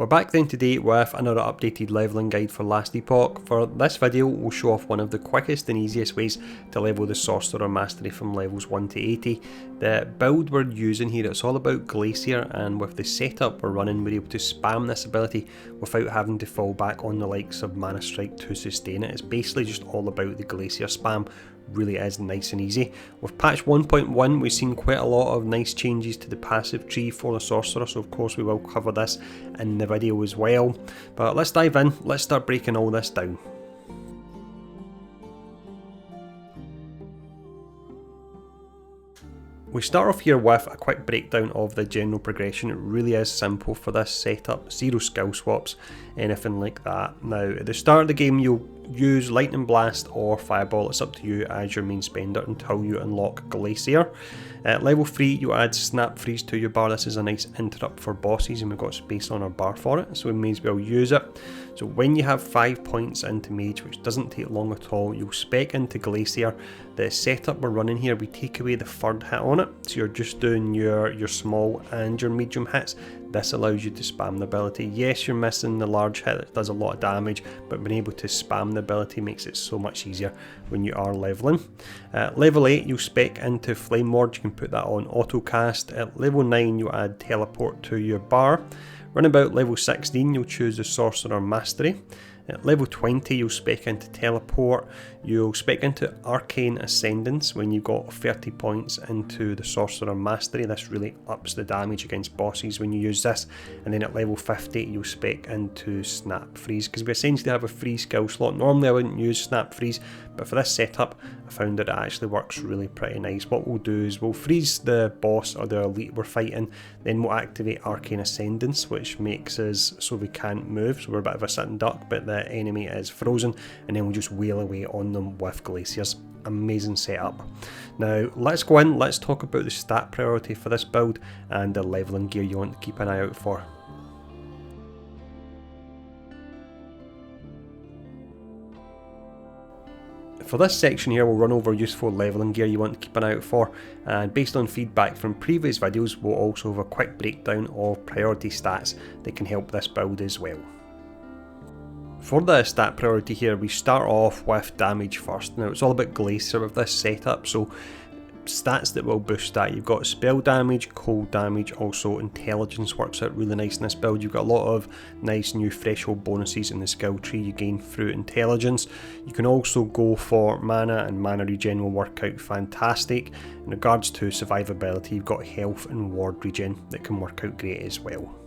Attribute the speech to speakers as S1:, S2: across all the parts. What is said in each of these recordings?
S1: We're back then today with another updated leveling guide for Last Epoch. For this video we'll show off one of the quickest and easiest ways to level the Sorcerer Mastery from levels 1 to 80. The build we're using here, it's all about Glacier, and with the setup we're running we're able to spam this ability without having to fall back on the likes of Mana Strike to sustain it. It's basically just all about the Glacier spam. Really is nice and easy. With patch 1.1 we've seen quite a lot of nice changes to the passive tree for the Sorcerer, so of course we will cover this in the video as well. But let's dive in, let's start breaking all this down. We start off here with a quick breakdown of the general progression. It really is simple for this setup, zero skill swaps, anything like that. Now at the start of the game you'll use Lightning Blast or Fireball, it's up to you as your main spender until you unlock Glacier. At level 3 you add Snap Freeze to your bar. This is a nice interrupt for bosses and we've got space on our bar for it, so we may as well use it. So when you have 5 points into Mage, which doesn't take long at all, you'll spec into Glacier. The setup we're running here, we take away the third hit on it, so you're just doing your small and your medium hits. This allows you to spam the ability. Yes, you're missing the large hit that does a lot of damage, but being able to spam the ability makes it so much easier when you are leveling. At level 8 you'll spec into Flame Ward, you can put that on auto cast. At level 9 you add Teleport to your bar. Run about level 16 you'll choose the Sorcerer Mastery. At level 20 you'll spec into Teleport, you'll spec into Arcane Ascendance when you've got 30 points into the Sorcerer Mastery. This really ups the damage against bosses when you use this. And then at level 50 you'll spec into Snap Freeze, because we essentially have a free skill slot. Normally I wouldn't use Snap Freeze, but for this setup I found that it actually works really pretty nice. What we'll do is we'll freeze the boss or the elite we're fighting, then we'll activate Arcane Ascendance, which makes us so we can't move, so we're a bit of a sitting duck, but the enemy is frozen, and then we'll just wail away on them with Glaciers. Amazing setup. Now let's go in, let's talk about the stat priority for this build and the leveling gear you want to keep an eye out for. For this section here we'll run over useful leveling gear you want to keep an eye out for, and based on feedback from previous videos we'll also have a quick breakdown of priority stats that can help this build as well. For the stat priority here we start off with damage first. Now it's all about Glacier with this setup, so stats that will boost that, you've got spell damage, cold damage, also intelligence works out really nice in this build. You've got a lot of nice new threshold bonuses in the skill tree you gain through intelligence. You can also go for mana, and mana regen will work out fantastic. In regards to survivability, you've got health and ward regen that can work out great as well.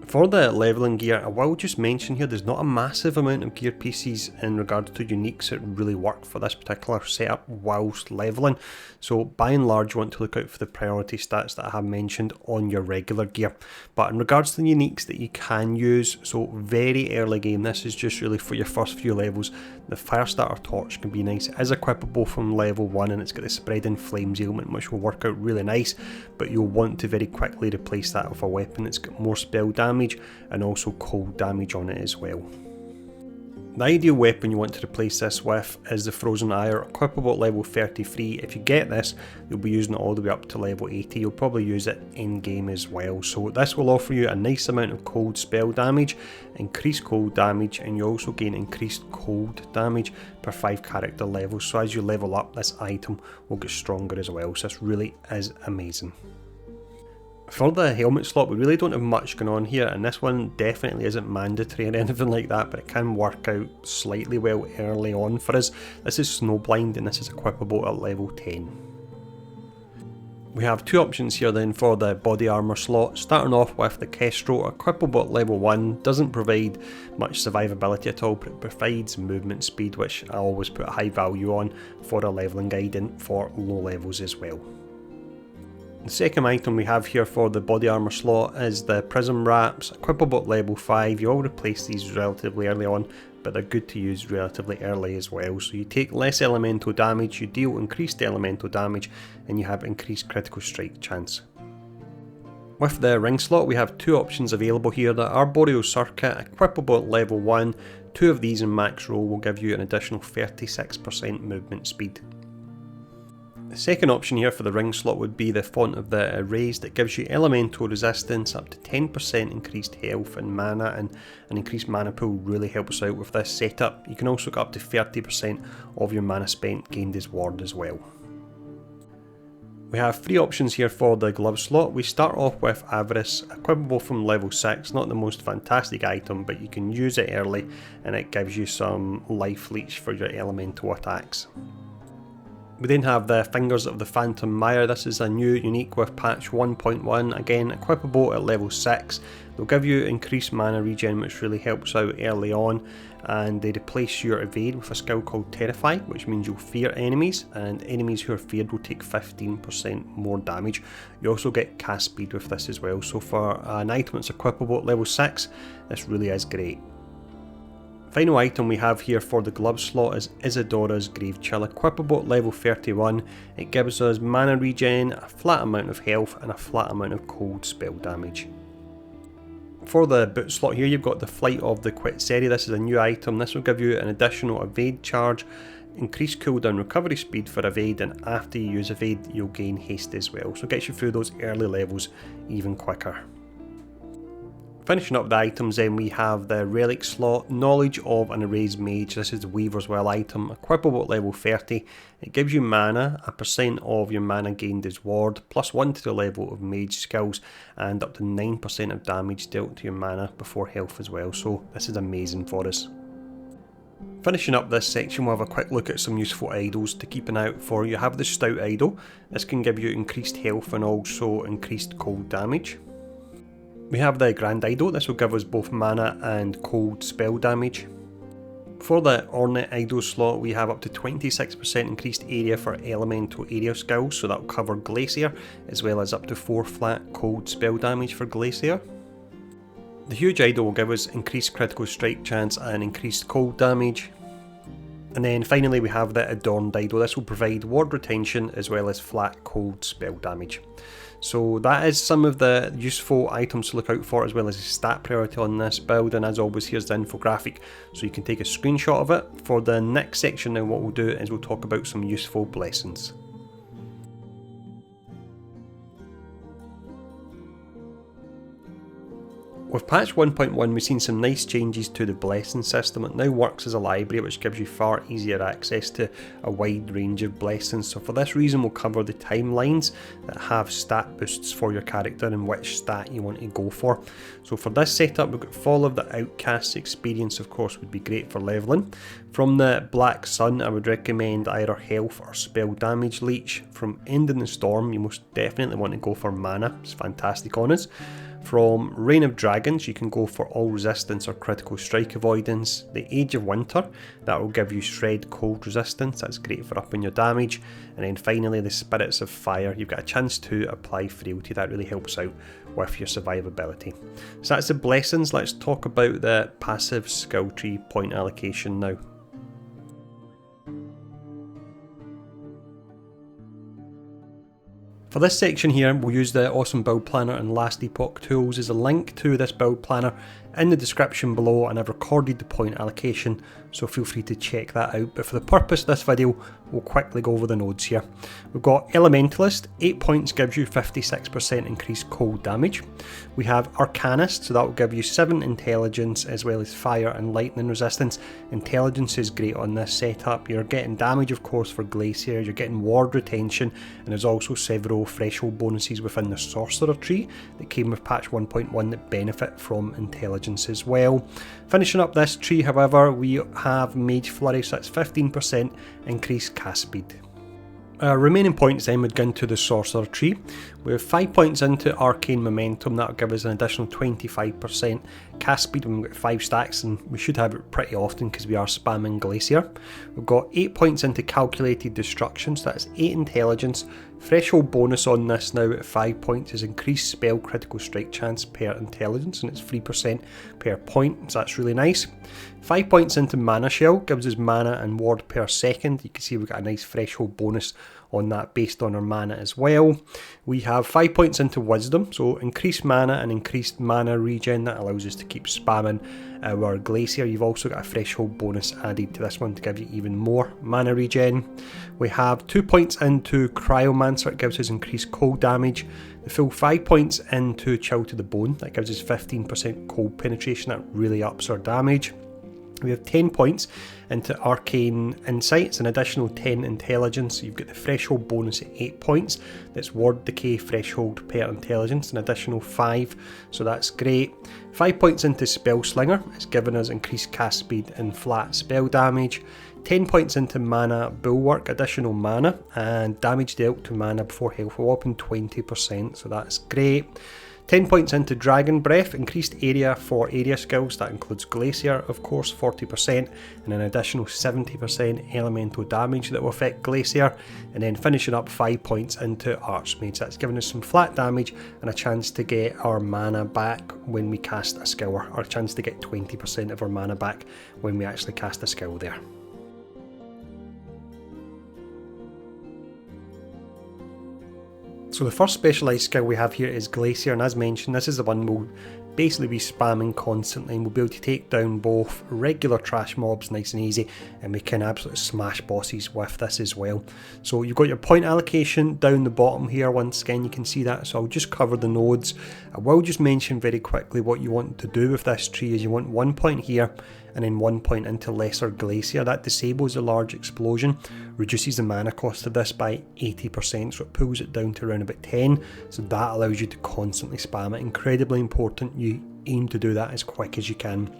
S1: For the leveling gear, I will just mention here there's not a massive amount of gear pieces in regards to uniques that really work for this particular setup whilst leveling. So by and large you want to look out for the priority stats that I have mentioned on your regular gear. But in regards to the uniques that you can use, so very early game, this is just really for your first few levels, the Firestarter Torch can be nice. It is equipable from level 1 and it's got the Spreading Flames ailment which will work out really nice, but you'll want to very quickly replace that with a weapon that's got more spell damage and also cold damage on it as well. The ideal weapon you want to replace this with is the Frozen Ire, equipable at level 33. If you get this, you'll be using it all the way up to level 80. You'll probably use it in game as well. So this will offer you a nice amount of cold spell damage, increased cold damage, and you also gain increased cold damage per 5 character levels. So as you level up, this item will get stronger as well. So this really is amazing. For the helmet slot, we really don't have much going on here, and this one definitely isn't mandatory or anything like that, but it can work out slightly well early on for us. This is Snowblind and this is equipable at level 10. We have two options here then for the body armour slot, starting off with the Kestrel, equipable at level 1, doesn't provide much survivability at all, but it provides movement speed, which I always put a high value on for a levelling guide and for low levels as well. The second item we have here for the body armour slot is the Prism Wraps, equipable at level 5. You all replace these relatively early on, but they're good to use relatively early as well. So you take less elemental damage, you deal increased elemental damage, and you have increased critical strike chance. With the ring slot we have two options available here. The Arboreal Circuit, equipable at level 1. 2 of these in max roll will give you an additional 36% movement speed. Second option here for the ring slot would be the Font of the Erased. It gives you elemental resistance, up to 10% increased health and mana, and an increased mana pool really helps out with this setup. You can also get up to 30% of your mana spent gained as ward as well. We have three options here for the glove slot. We start off with Avarice, equipable from level 6, not the most fantastic item, but you can use it early and it gives you some life leech for your elemental attacks. We then have the Fingers of the Phantom Mire. This is a new unique with patch 1.1, again equipable at level 6. They'll give you increased mana regen, which really helps out early on, and they replace your evade with a skill called Terrify, which means you'll fear enemies, and enemies who are feared will take 15% more damage. You also get cast speed with this as well, so for an item that's equipable at level 6, this really is great. Final item we have here for the glove slot is Isadora's Grave Chill, equipable at level 31. It gives us mana regen, a flat amount of health and a flat amount of cold spell damage. For the boot slot here, you've got the Flight of the Quetzeri. This is a new item. This will give you an additional evade charge, increased cooldown recovery speed for evade, and after you use evade you'll gain haste as well, so it gets you through those early levels even quicker. Finishing up the items then, we have the relic slot, Knowledge of an Erased Mage. This is the Weaver's Well item, equipable at level 30. It gives you mana, a percent of your mana gained is ward, plus 1 to the level of mage skills, and up to 9% of damage dealt to your mana before health as well, so this is amazing for us. Finishing up this section, we'll have a quick look at some useful idols to keep an eye out for. You have the Stout Idol. This can give you increased health and also increased cold damage. We have the Grand Idol. This will give us both mana and cold spell damage. For the Ornate Idol slot, we have up to 26% increased area for elemental area skills, so that will cover Glacier, as well as up to 4 flat cold spell damage for Glacier. The Huge Idol will give us increased critical strike chance and increased cold damage. And then finally we have the Adorned Idol. This will provide ward retention as well as flat cold spell damage. So that is some of the useful items to look out for, as well as the stat priority on this build, and as always here's the infographic so you can take a screenshot of it. For the next section now, what we'll do is we'll talk about some useful blessings. With patch 1.1 we've seen some nice changes to the blessing system. It now works as a library, which gives you far easier access to a wide range of blessings. So for this reason we'll cover the timelines that have stat boosts for your character and which stat you want to go for. So for this setup we've got Fall of the Outcast's experience, of course, would be great for levelling. From the Black Sun I would recommend either health or spell damage leech. From End in the Storm you most definitely want to go for mana, it's fantastic on us. From Reign of Dragons you can go for all resistance or critical strike avoidance. The Age of Winter, that will give you shred cold resistance, that's great for upping your damage. And then finally the Spirits of Fire, you've got a chance to apply frailty, that really helps out with your survivability. So that's the blessings. Let's talk about the passive skill tree point allocation now. For this section here, we'll use the awesome build planner and Last Epoch tools. There's a link to this build planner in the description below, and I've recorded the point allocation, so feel free to check that out. But for the purpose of this video, we'll quickly go over the nodes here. We've got Elementalist, 8 points gives you 56% increased cold damage. We have Arcanist, so that will give you 7 intelligence as well as fire and lightning resistance. Intelligence is great on this setup. You're getting damage, of course, for Glacier, you're getting ward retention, and there's also several threshold bonuses within the Sorcerer tree that came with patch 1.1 that benefit from intelligence as well. Finishing up this tree, however, we have Mage Flourish, that's 15% increased cast speed. Remaining points then would go into the Sorcerer tree. We have 5 points into Arcane Momentum, that will give us an additional 25% cast speed when we've got 5 stacks, and we should have it pretty often because we are spamming Glacier. We've got 8 points into Calculated Destruction, so that's 8 intelligence. Threshold bonus on this now at 5 points is increased spell critical strike chance per intelligence, and it's 3% per point, so that's really nice. 5 points into Mana Shell gives us mana and ward per second. You can see we've got a nice threshold bonus on that based on our mana as well. We have 5 points into Wisdom, so increased mana and increased mana regen. That allows us to keep spamming our Glacier. You've also got a threshold bonus added to this one to give you even more mana regen. We have 2 points into Cryomancer, it gives us increased cold damage. The full 5 points into Chill to the Bone, that gives us 15% cold penetration, that really ups our damage. We have 10 points into Arcane Insight, it's an additional 10 intelligence. You've got the threshold bonus at 8 points, that's ward decay threshold per intelligence, an additional 5, so that's great. 5 points into Spellslinger, it's given us increased cast speed and flat spell damage. 10 points into Mana Bulwark, additional mana, and damage dealt to mana before health will up in 20%, so that's great. 10 points into Dragon Breath, increased area for area skills, that includes Glacier of course, 40%, and an additional 70% elemental damage that will affect Glacier, and then finishing up 5 points into Archmage, that's giving us some flat damage and a chance to get our mana back when we cast a skill, or a chance to get 20% of our mana back when we actually cast a skill there. So the first specialised skill we have here is Glacier, and as mentioned, this is the one we'll basically be spamming constantly, and we'll be able to take down both regular trash mobs nice and easy, and we can absolutely smash bosses with this as well. So you've got your point allocation down the bottom here, once again you can see that, so I'll just cover the nodes. I will just mention very quickly what you want to do with this tree is you want 1 point here, and then 1 point into Lesser Glacier. That disables a large explosion, reduces the mana cost of this by 80%, so it pulls it down to around about 10, so that allows you to constantly spam it. Incredibly important, you aim to do that as quick as you can.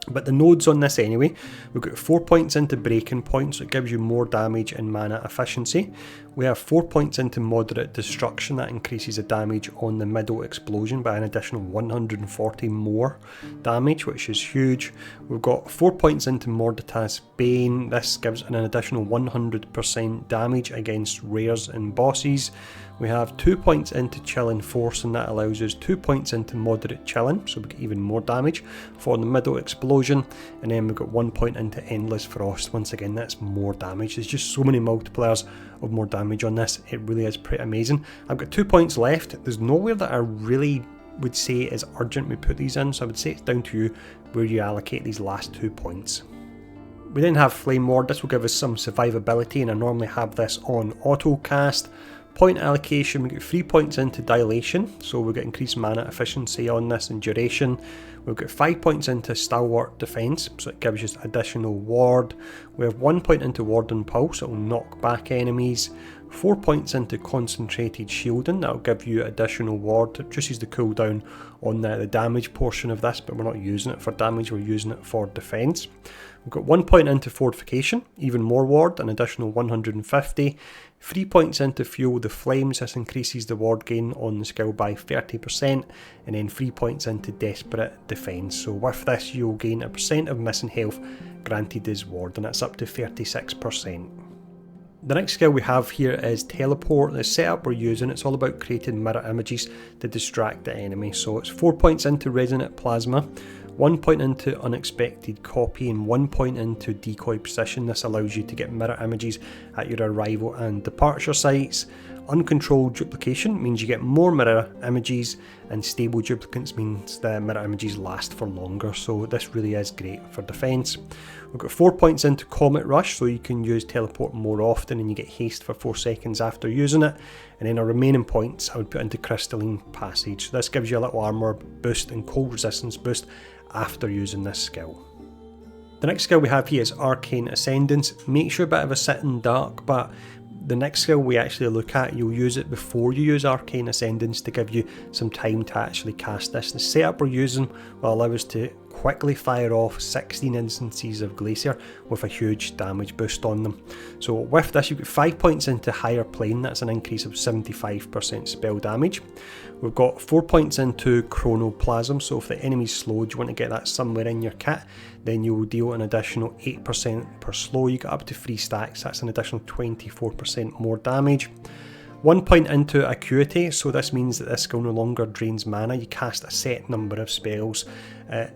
S1: But the nodes on this anyway, we've got 4 points into Breaking Point, so it gives you more damage and mana efficiency. We have 4 points into Moderate Destruction, that increases the damage on the middle explosion by an additional 140 more damage, which is huge. We've got 4 points into Morditas Bane, this gives an additional 100% damage against rares and bosses. We have 2 points into Chilling Force, and that allows us 2 points into Moderate Chilling, so we get even more damage for the middle explosion. And then we've got 1 point into Endless Frost. Once again, that's more damage. There's just so many multipliers of more damage on this. It really is pretty amazing. I've got 2 points left. There's nowhere that I really would say is urgent we put these in, so I would say it's down to you where you allocate these last 2 points. We then have Flame Ward. This will give us some survivability, and I normally have this on auto cast. Point allocation, we get 3 points into Dilation, so we'll get increased mana efficiency on this and duration. We've got 5 points into Stalwart Defense, so it gives us additional ward. We have 1 point into Warden Pulse, it will knock back enemies. 4 points into Concentrated Shielding, that will give you additional ward. It reduces the cooldown on the damage portion of this, but we're not using it for damage, we're using it for defense. We've got 1 point into Fortification, even more ward, an additional 150. 3 points into Fuel the Flames, this increases the ward gain on the skill by 30%, and then 3 points into Desperate Defense. So with this you'll gain a percent of missing health granted as ward, and that's up to 36%. The next skill we have here is Teleport. The setup we're using, it's all about creating mirror images to distract the enemy. So it's 4 points into Resonant Plasma, 1 point into Unexpected Copy, and 1 point into Decoy Position. This allows you to get mirror images at your arrival and departure sites. Uncontrolled Duplication means you get more mirror images, and Stable Duplicates means the mirror images last for longer, so this really is great for defense. We've got 4 points into Comet Rush, so you can use Teleport more often and you get haste for 4 seconds after using it. And then our remaining points I would put into Crystalline Passage, so this gives you a little armor boost and cold resistance boost after using this skill. The next skill we have here is Arcane Ascendance. Makes you a bit of a sitting dark, but the next skill we actually look at, you'll use it before you use Arcane Ascendance to give you some time to actually cast this. The setup we're using will allow us to quickly fire off 16 instances of Glacier with a huge damage boost on them. So with this you get 5 points into Higher Plane, that's an increase of 75% spell damage. We've got 4 points into Chronoplasm, so if the enemy's slowed, you want to get that somewhere in your kit, then you will deal an additional 8% per slow. You get up to 3 stacks, that's an additional 24% more damage. 1 point into Acuity, so this means that this skill no longer drains mana. You cast a set number of spells.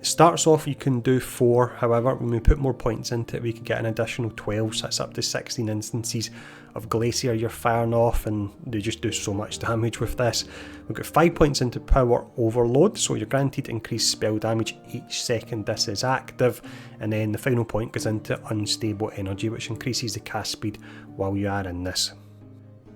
S1: Starts off you can do 4, however when we put more points into it we can get an additional 12, so that's up to 16 instances of Glacier you're firing off, and they just do so much damage with this. We've got 5 points into Power Overload, so you're guaranteed increased spell damage each second this is active, and then the final point goes into Unstable Energy, which increases the cast speed while you are in this.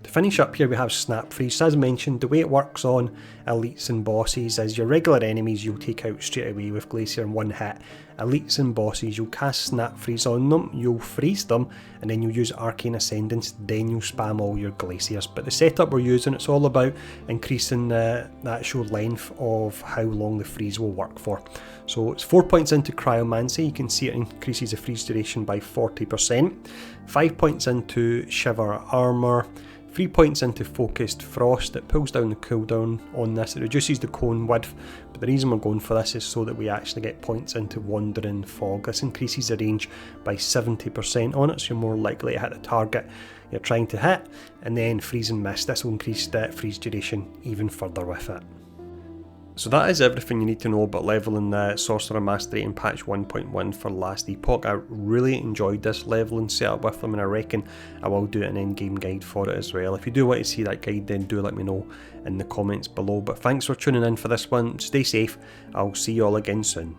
S1: To finish up here we have Snap Freeze. So as mentioned, the way it works on elites and bosses is your regular enemies you'll take out straight away with Glacier in one hit. Elites and bosses, you'll cast Snap Freeze on them, you'll freeze them, and then you'll use Arcane Ascendance, then you'll spam all your Glaciers. But the setup we're using, it's all about increasing the actual length of how long the freeze will work for. So it's 4 points into Cryomancy, you can see it increases the freeze duration by 40%. 5 points into Shiver Armour. 3 points into Focused Frost. It pulls down the cooldown on this, it reduces the cone width, but the reason we're going for this is so that we actually get points into Wandering Fog. This increases the range by 70% on it, so you're more likely to hit the target you're trying to hit. And then Freeze and Mist, this will increase the freeze duration even further with it. So that is everything you need to know about leveling the Sorcerer Mastery in patch 1.1 for Last Epoch. I really enjoyed this leveling setup with them, and I reckon I will do an end-game guide for it as well. If you do want to see that guide, then do let me know in the comments below. But thanks for tuning in for this one, stay safe, I'll see you all again soon.